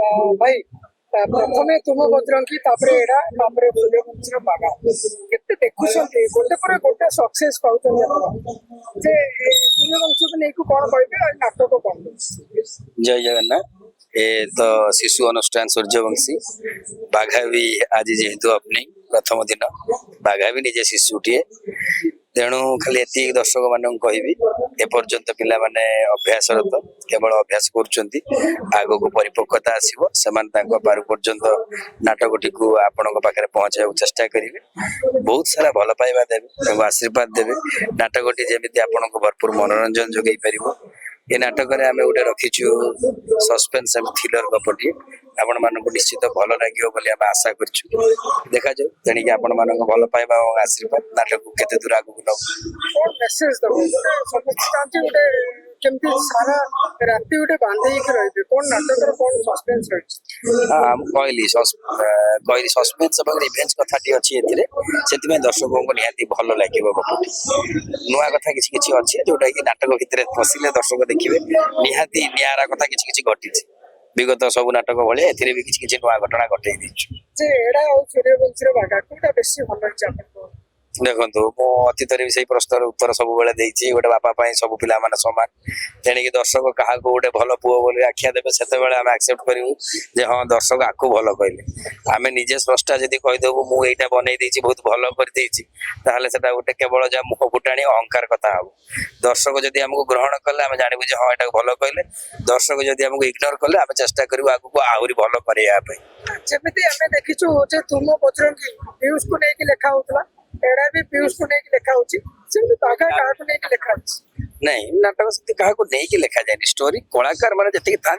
भाई प्रथमे तुम बजरंगी तापरे एड़ा तापरे सूर्यवंशी बागा केते देखुछन्ते गोटे पर गोटे सक्सेस पाउछन्ते आपण जे सूर्यवंशी को नेकु कोन कहबे आ नाटक कोन जय जगन्नाथ। ए तो शिशु अनुष्ठान सूर्यवंशी बाघा भी आज जेहेतु अपनी प्रथम दिन बाघा भी निजे शिशुटीए तेणु खाली एति दर्शक मान कहबी एपर्यंत पिला माने अभ्यासरत केवल अभ्यास करुचंती आगो को परिपक्वता आसीबो समान तांको पारु पर्यंत नाटकटी को आपन पाखे पहुंचाय चेष्टा करिवे बहुत सारा भल पाइबा देबे तांको आशीर्वाद देबे नाटकटी जेमिति आपन को भरपूर मनोरंजन जोगै परिबो ये नाटक रे आमे उडे रखिछु सस्पेंस एंड थ्रिलर गपटी आपण मानको निश्चित भल लागियो बोली आमे आशा करछु देखा जाऊ तेणी कि आपण मानको भल पाइबा और आशीर्वाद नाटक को केते दूर आगु न और मेसेज दबो समस्त चाहते उडे केमती सारा राती उडे बांधे के रहबे कोन नाटक रो कोन सस्पेंस रहछ हम कहली सस्पेंस और रिवेंज कथाटी अछि एथिरे सेति में दर्शकों को निहाती भल लागिबो गपटी नुआ कथा किछि किछि अछि जोटा कि नाटक भितरे फसिले दर्शक देखिबे निहाती नियारा कथा किछि किछि घटिछि विगत सब नाटक भले एथिरे भी किछि किछि नुआ घटना घटै दिछु जे एड़ा और सूर्यवंशी रो बागा कोटा बेसी भल अछि आपन देखो मो अतीत से प्रश्न उत्तर सब बेले देछि गोटे बापा सब पिला माने समान तेणिक दर्शक क्या गोटे भल पुओ बोली आख्या देवे से एक्सेप्ट करूँ जे हाँ दर्शक आकु भल कहले आम निजे स्रष्टा जदि कहीदेबू मुझे बनई देछि बहुत भल कर गोटे केवल जहाँ मुह फुटाणी अहंकार कथा हम दर्शक जदि आमको ग्रहण कले आम जानबू जे हाँ यहाँ भल कहले दर्शक जदि आमको इग्नोर कले आम चेष्टा करूँ आगू आहरी भल करने जेमिति आमे देखिछु जे तुम बजरंगी पीयूष को लेके लेखा होतला एड़ा भी पीयूष को लेके लेखा होची सेमिति बागा काहा को लेके लेखा होची नहीं नाटक से क्या नहीं लिखा जाए स्टोरी कलाकार मैंने जी था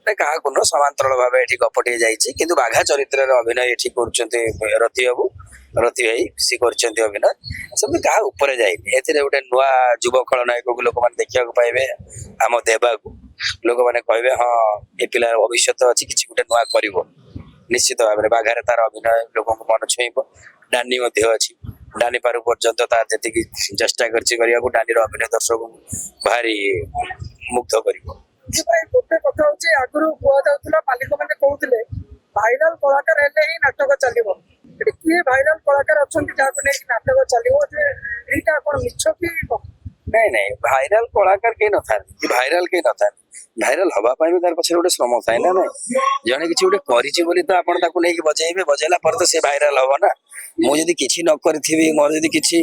क्या न समांतराल भाव ये गपटे जाइए बाघा चरित्र अभिनय ये कर रति बाबू रति भाई सी कर अभिनय सब क्या ऊपर जाए गोटे नुआ युव खलनायक को लोक मैंने देखा पाइबे आम देवा को लोक मैंने कहे हाँ ये पिलार भविष्य अच्छी किसी गोटे नुआ कर निश्चित भाव में बाघारे तार अभिनय लोक मन छुईब डानी अच्छी डानी पारु पर्यंत तार जी चेष्टा कर डानी अभिनय दर्शक भारी मुग्ध कर गोटे कथा होची आगुरु बुआ जाउतला मालिक माने कहउतले भाइराल कलाकार हेले ही नाटक चलिबो एटी किए भाइराल कलाकार अछंती जाको नै नाटक चलिबो जे एटा कोन मिछ की नहीं नहीं भाइराल कलाकार के न था कि भाइराल के न था भाइराल हवा पाई भी तार पछे गोटे श्रम थाए ना नहीं जने किछि गोटे करिछि बोली तो आपण ताकू नै कि बजाइबे बजाइला पर तो से भाइराल हबो ना मु जदि किछि न करथिबी मोर जदि किछि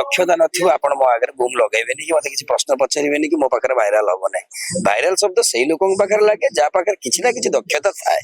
दक्षता नथिबो आपण मो आगे बूम लगाइबेनी कि मते किछि प्रश्न पचारिबेनी कि मो पाखरे भाइराल हबो नै भाइराल शब्द सेही लोकन पाखरे लागे जा पाखरे किछि ना किछि दक्षता थाए।